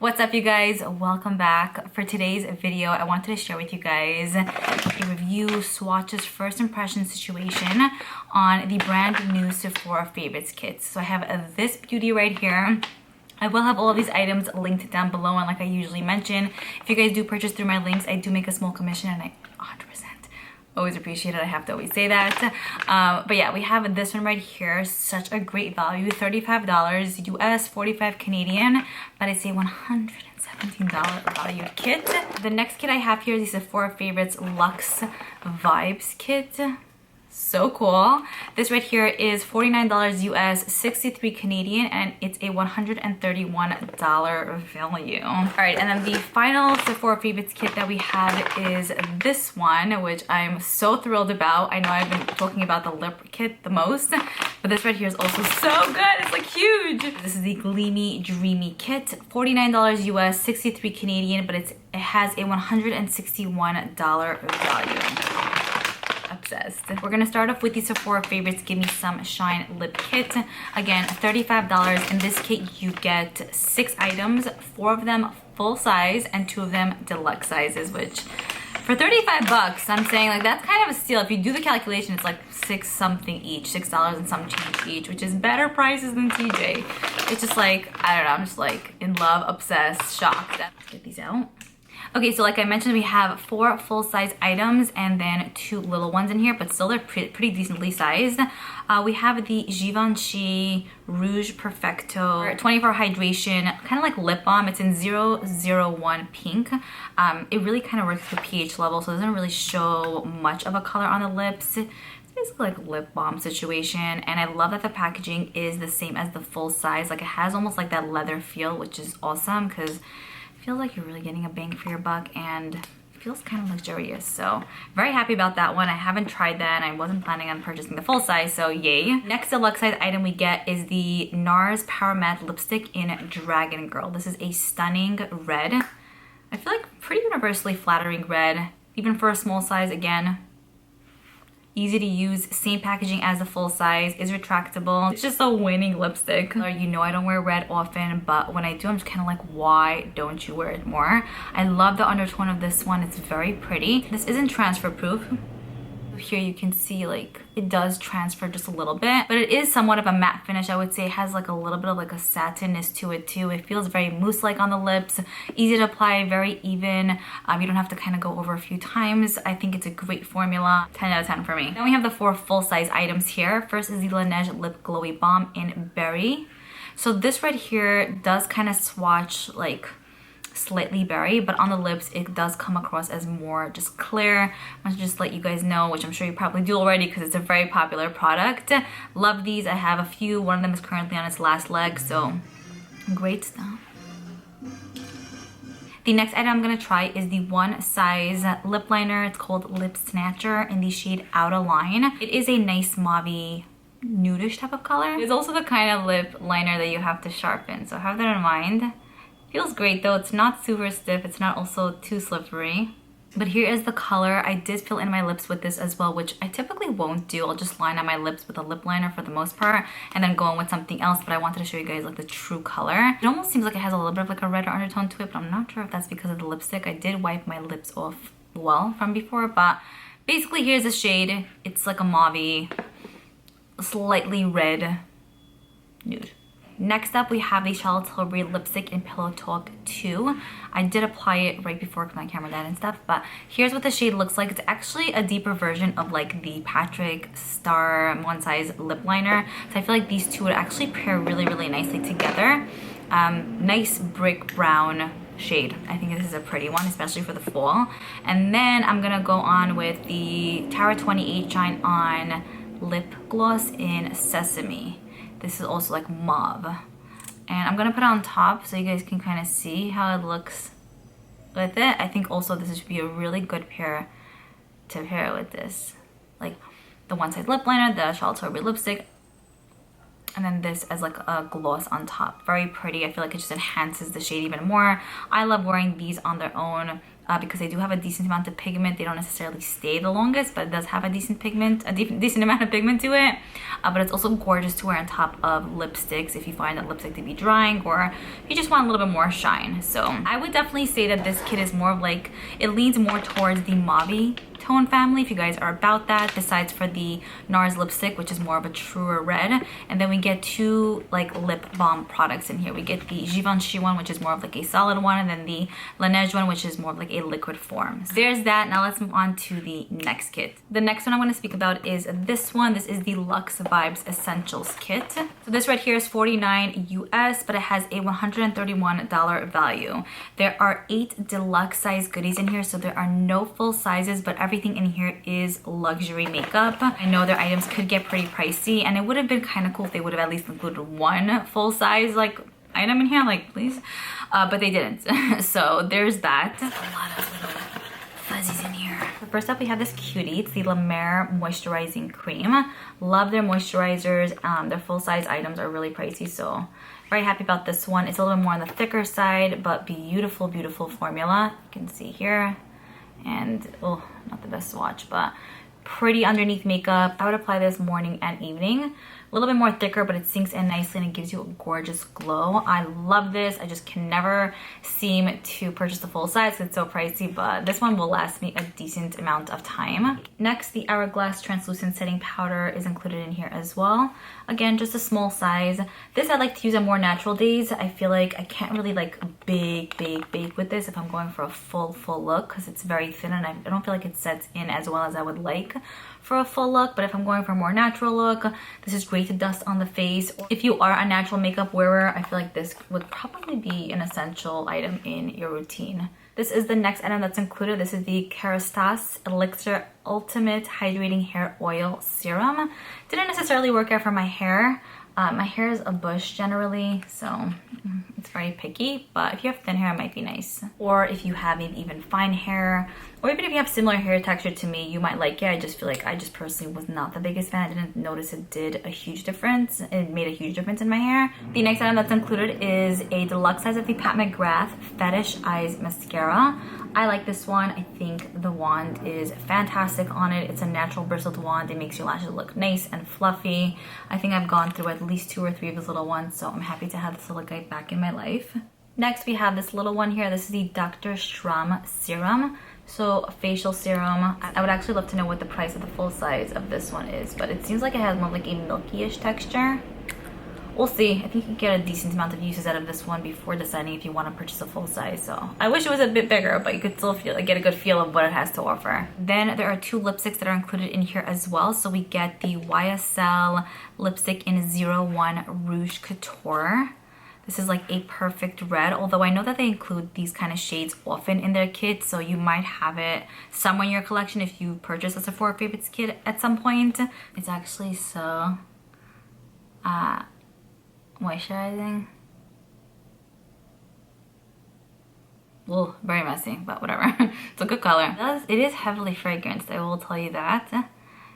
What's up, you guys? Welcome back. For today's video, I wanted to share with you guys a review swatches first impression situation on the brand new Sephora Favorites kits. So I have this beauty right here. I will have all of these items linked down below, and like I usually mention, if you guys do purchase through my links, I do make a small commission, and I 100% always appreciate it. I have to always say that. But yeah, we have this one right here. Such a great value, $35 US, 45 Canadian, but it's a $117 valued kit. The next kit I have here is the Sephora Favorites Luxe Vibes kit. So cool. This right here is $49 US, 63 Canadian, and it's a $131 value. All right, and then the final Sephora Favorites kit that we have is this one, which I'm so thrilled about. I know I've been talking about the lip kit the most, but this right here is also so good. It's like huge. This is the Gleamy Dreamy kit, $49 US, 63 Canadian, but it has a $161 value. Obsessed. We're gonna start off with the Sephora Favorites Give Me Some Shine Lip Kit. Again, $35. In this kit, you get 6 items, 4 of them full size and 2 of them deluxe sizes, which for 35 bucks, I'm saying like that's kind of a steal. If you do the calculation, it's like $6 something each, $6 and some change each, which is better prices than TJ. It's just like, I don't know, I'm just like in love, obsessed, shocked. Let's get these out. Okay, so like I mentioned, we have 4 full-size items and then 2 little ones in here, but still they're pretty decently sized. We have the Givenchy Rouge Perfecto 24 Hydration, kind of like lip balm. It's in 001 Pink. It really kind of works with the pH level, so it doesn't really show much of a color on the lips. It's basically like a lip balm situation, and I love that the packaging is the same as the full size. Like it has almost like that leather feel, which is awesome because feels like you're really getting a bang for your buck and feels kind of luxurious. So very happy about that one. I haven't tried that and I wasn't planning on purchasing the full size, so yay. Next deluxe size item we get is the NARS Power Matte Lipstick in Dragon Girl. This is a stunning red. I feel like pretty universally flattering red, even for a small size. Again, easy to use, same packaging as the full size, is retractable. It's just a winning lipstick. You know I don't wear red often, but when I do, I'm just kind of like, why don't you wear it more? I love the undertone of this one. It's very pretty. This isn't transfer proof. Here you can see like it does transfer just a little bit, but it is somewhat of a matte finish. I would say it has like a little bit of like a satinness to it too. It feels very mousse-like on the lips, easy to apply, very even. You don't have to kind of go over a few times. I think it's a great formula. 10 out of 10 for me. Then we have the 4 full-size items here. First is the Laneige Lip Glowy Balm in Berry. So this right here does kind of swatch like slightly berry, but on the lips it does come across as more just clear. I want to just let you guys know, which I'm sure you probably do already because it's a very popular product. Love these. I have a few. One of them is currently on its last leg, so great stuff. The next item I'm going to try is the one size lip liner. It's called Lip Snatcher in the shade Outer Line. It is a nice mauvey nudish type of color. It's also the kind of lip liner that you have to sharpen, so have that in mind. Feels great though. It's not super stiff. It's not also too slippery. But here is the color. I did fill in my lips with this as well, which I typically won't do. I'll just line up my lips with a lip liner for the most part and then go in with something else. But I wanted to show you guys like the true color. It almost seems like it has a little bit of like a redder undertone to it, but I'm not sure if that's because of the lipstick. I did wipe my lips off well from before, but basically here's the shade. It's like a mauvey, slightly red nude. Next up, we have the Charlotte Tilbury Lipstick in Pillow Talk 2. I did apply it right before my camera died and stuff, but here's what the shade looks like. It's actually a deeper version of like the Patrick Star one size lip liner. So I feel like these two would actually pair really, really nicely together. Nice brick brown shade. I think this is a pretty one, especially for the fall. And then I'm gonna go on with the Tower 28 Shine On Lip Gloss in Sesame. This is also like mauve. And I'm gonna put it on top so you guys can kind of see how it looks with it. I think also this would be a really good pair to pair with this. Like the one size lip liner, the Charlotte Tilbury lipstick, and then this as like a gloss on top. Very pretty. I feel like it just enhances the shade even more. I love wearing these on their own. because they do have a decent amount of pigment. They don't necessarily stay the longest, but it does have a decent pigment, decent amount of pigment to it. But it's also gorgeous to wear on top of lipsticks if you find that lipstick to be drying, or if you just want a little bit more shine. So I would definitely say that this kit is more of like, it leans more towards the mauve tone family if you guys are about that, besides for the NARS lipstick, which is more of a truer red. And then we get two like lip balm products in here. We get the Givenchy one, which is more of like a solid one, and then the Laneige one, which is more of like a liquid form. So there's that. Now let's move on to the next kit. The next one I want to speak about is this one. This is the Luxe Vibes Essentials kit. So this right here is $49 US, but it has a $131 value. There are 8 deluxe size goodies in here, so there are no full sizes, but everything in here is luxury makeup. I know their items could get pretty pricey, and it would have been kind of cool if they would have at least included one full size like item in here, like please, but they didn't. So there's that. A lot of little fuzzies in here. First up, we have this cutie. It's the La Mer Moisturizing Cream. Love their moisturizers. Their full size items are really pricey, so very happy about this one. It's a little bit more on the thicker side, but beautiful, beautiful formula. You can see here. And oh, not the best swatch, but pretty underneath makeup. I would apply this morning and evening. A little bit more thicker, but it sinks in nicely and it gives you a gorgeous glow. I love this. I just can never seem to purchase the full size because it's so pricey, but this one will last me a decent amount of time. Next, the Hourglass Translucent Setting Powder is included in here as well. Again, just a small size. This I like to use on more natural days. I feel like I can't really like bake with this if I'm going for a full look, because it's very thin and I don't feel like it sets in as well as I would like for a full look. But if I'm going for a more natural look, this is great to dust on the face. If you are a natural makeup wearer, I feel like this would probably be an essential item in your routine. This is the next item that's included. This is the Kerastase Elixir Ultimate Hydrating Hair Oil Serum. Didn't necessarily work out for my hair. My hair is a bush generally, so it's very picky, but if you have thin hair, it might be nice. Or if you have maybe even fine hair, or even if you have similar hair texture to me, you might like it. I just feel like I just personally was not the biggest fan. I didn't notice it did a huge difference. It made a huge difference in my hair. The next item that's included is a deluxe size of the Pat McGrath Fetish Eyes Mascara. I like this one. I think the wand is fantastic on it. It's a natural bristled wand. It makes your lashes look nice and fluffy. I think I've gone through at least 2 or 3 of those little ones, so I'm happy to have this little guy back in my life. Next, we have this little one here. This is the Dr. Schramm Serum. So a facial serum. I would actually love to know what the price of the full size of this one is, but it seems like it has more like a milky-ish texture. We'll see. I think you can get a decent amount of uses out of this one before deciding if you want to purchase a full size. So I wish it was a bit bigger, but you could still get a good feel of what it has to offer. Then there are 2 lipsticks that are included in here as well. So we get the YSL lipstick in 01 Rouge Couture. This is like a perfect red, although I know that they include these kind of shades often in their kits, so you might have it somewhere in your collection if you purchase a Sephora Favorites kit at some point. It's actually so moisturizing. Well, very messy, but whatever. It's a good color. It is heavily fragranced, I will tell you that.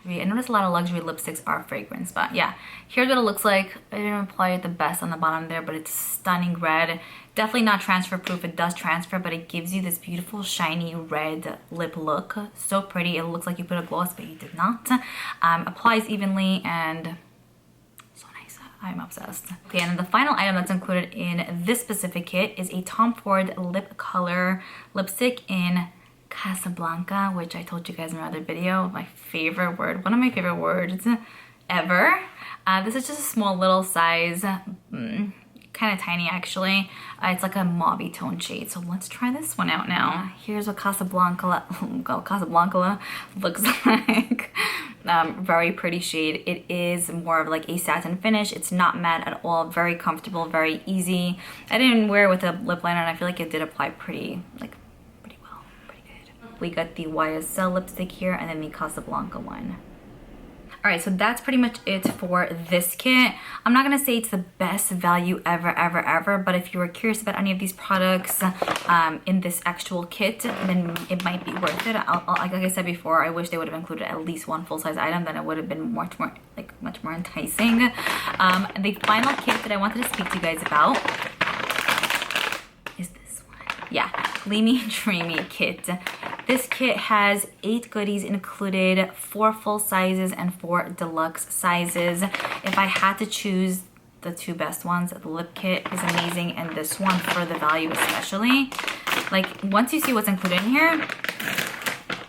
I noticed a lot of luxury lipsticks are fragrance, but yeah, here's what it looks like. I didn't apply it the best on the bottom there, but it's stunning red. Definitely not transfer proof. It does transfer, but it gives you this beautiful shiny red lip look. So pretty. It looks like you put a gloss, but you did not. Applies evenly and so nice. I'm obsessed. Okay, and then the final item that's included in this specific kit is a Tom Ford lip color lipstick in Casablanca, which I told you guys in another video, my favorite word, one of my favorite words ever. This is just a small little size, kind of tiny actually. It's like a mauve tone shade, so let's try this one out now. Here's what Casablanca looks like. Very pretty shade. It is more of like a satin finish. It's not matte at all. Very comfortable, very easy. I didn't wear it with a lip liner, and I feel like it did apply pretty we got the YSL lipstick here and then the Casablanca one. All right, so that's pretty much it for this kit. I'm not gonna say it's the best value ever, but if you were curious about any of these products in this actual kit, then it might be worth it. Like I said before, I wish they would have included at least one full-size item, then it would have been much more enticing. The final kit that I wanted to speak to you guys about is this one. Yeah, Gleamy Dreamy kit. This kit has 8 goodies included, 4 full sizes and 4 deluxe sizes. If I had to choose the 2 best ones, the lip kit is amazing, and this one for the value especially. Like, once you see what's included in here,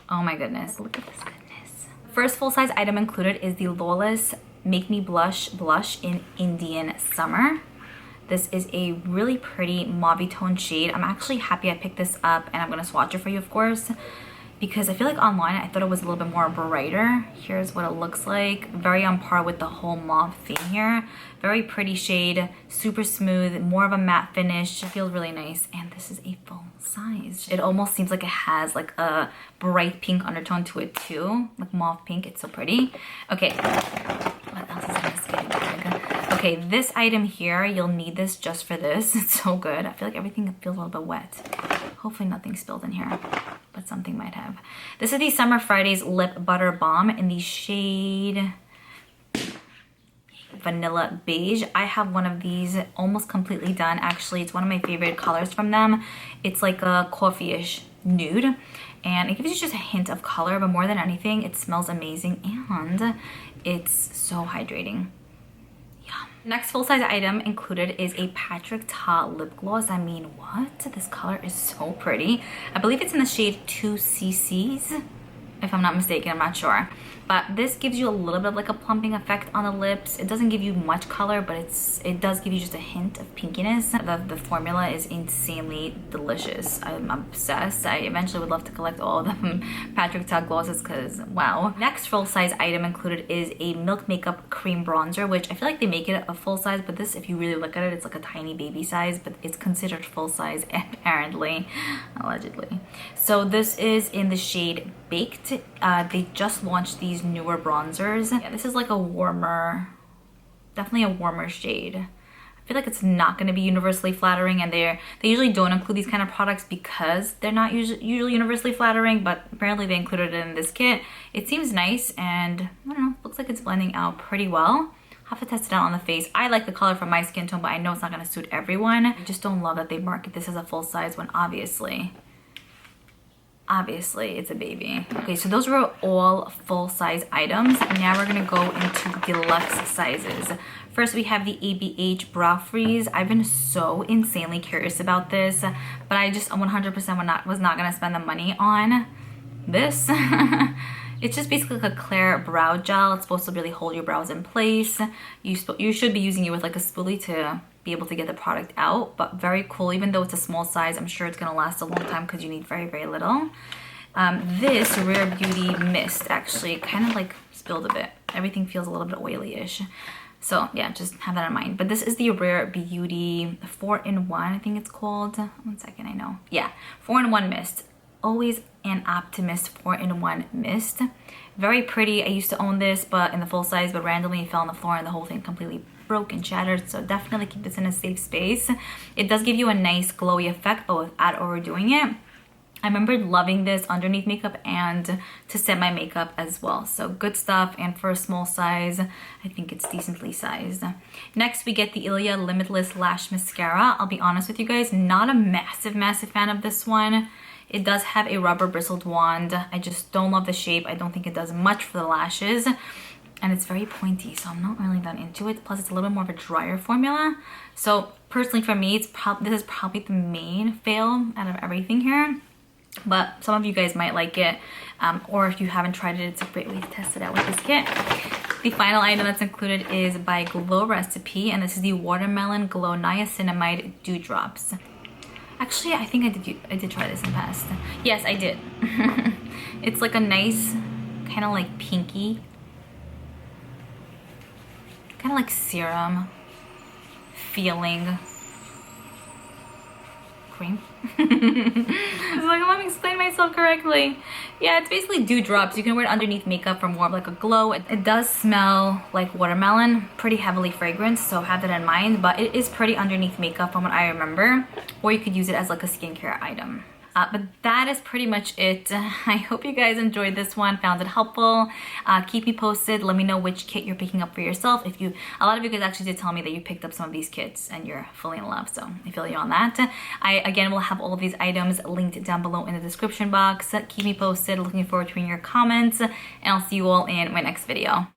oh my goodness, look at this goodness. First full size item included is the Luxe Make Me Blush Blush in Indian Summer. This is a really pretty mauve tone shade. I'm actually happy I picked this up, and I'm gonna swatch it for you, of course, because I feel like online I thought it was a little bit more brighter. Here's what it looks like. Very on par with the whole mauve theme here. Very pretty shade, super smooth, more of a matte finish. Feels really nice, and this is a full size. It almost seems like it has like a bright pink undertone to it too, like mauve pink. It's so pretty. Okay, what else is in this goodie bag? Okay, this item here, you'll need this just for this. It's so good. I feel like everything feels a little bit wet. Hopefully nothing spilled in here, but something might have. This is the Summer Fridays Lip Butter Balm in the shade Vanilla Beige. I have one of these almost completely done. Actually, it's one of my favorite colors from them. It's like a coffee-ish nude, and it gives you just a hint of color, but more than anything, it smells amazing, and it's so hydrating. Next full-size item included is a Patrick Ta lip gloss. I mean, what? This color is so pretty. I believe it's in the shade 2CCs, if I'm not mistaken. I'm not sure. But this gives you a little bit of like a plumping effect on the lips. It doesn't give you much color, but it does give you just a hint of pinkiness. The formula is insanely delicious. I'm obsessed. I eventually would love to collect all of them Patrick Ta glosses because wow. Next full size item included is a Milk Makeup cream bronzer, which I feel like they make it a full size, but this, if you really look at it, it's like a tiny baby size, but it's considered full size apparently, allegedly. So this is in the shade Baked. They just launched these newer bronzers. Yeah, this is like a warmer, definitely a warmer shade. I feel like it's not going to be universally flattering, and they usually don't include these kind of products because they're not usually universally flattering, but apparently they included it in this kit. It seems nice, and I don't know, looks like it's blending out pretty well. Have to test it out on the face. I like the color for my skin tone, but I know it's not going to suit everyone. I just don't love that they market this as a full size when obviously it's a baby. Okay, so those were all full-size items. Now we're gonna go into deluxe sizes. First, we have the ABH Brow Freeze. I've been so insanely curious about this, but I just 100% was not gonna spend the money on this. It's just basically like a clear brow gel. It's supposed to really hold your brows in place. You should be using it with like a spoolie to be able to get the product out, but very cool. Even though it's a small size, I'm sure it's gonna last a long time because you need very, very little. This Rare Beauty Mist actually kind of like spilled a bit. Everything feels a little bit oily-ish. So yeah, just have that in mind. But this is the Rare Beauty 4-in-1, I think it's called. 1 second, I know. Yeah, 4-in-1 mist. Always an Optimist 4-in-1 mist. Very pretty. I used to own this, but in the full size, but randomly it fell on the floor and the whole thing completely broke and shattered. So definitely keep this in a safe space. It does give you a nice glowy effect, but without overdoing it. I remember loving this underneath makeup and to set my makeup as well. So good stuff, and for a small size, I think it's decently sized. Next, we get the Ilia Limitless Lash Mascara. I'll be honest with you guys, not a massive fan of this one. It does have a rubber bristled wand. I just don't love the shape. I don't think it does much for the lashes. And it's very pointy, so I'm not really that into it. Plus, it's a little bit more of a drier formula. So personally for me, this is probably the main fail out of everything here. But some of you guys might like it, or if you haven't tried it, it's a great way to test it out with this kit. The final item that's included is by Glow Recipe, and this is the Watermelon Glow Niacinamide Dew Drops. Actually, I think I did try this in the past. Yes, I did. It's like a nice, kind of like pinky, kind of like serum feeling cream. It's like, let me explain myself correctly. Yeah, it's basically dew drops. You can wear it underneath makeup for more of like a glow. It does smell like watermelon, pretty heavily fragrant, so have that in mind, but it is pretty underneath makeup from what I remember, or you could use it as like a skincare item. But that is pretty much it. I hope you guys enjoyed this one, found it helpful. Keep me posted. Let me know which kit you're picking up for yourself. A lot of you guys actually did tell me that you picked up some of these kits and you're fully in love, so I feel you on that. I again will have all of these items linked down below in the description box. Keep me posted. Looking forward to reading your comments, and I'll see you all in my next video.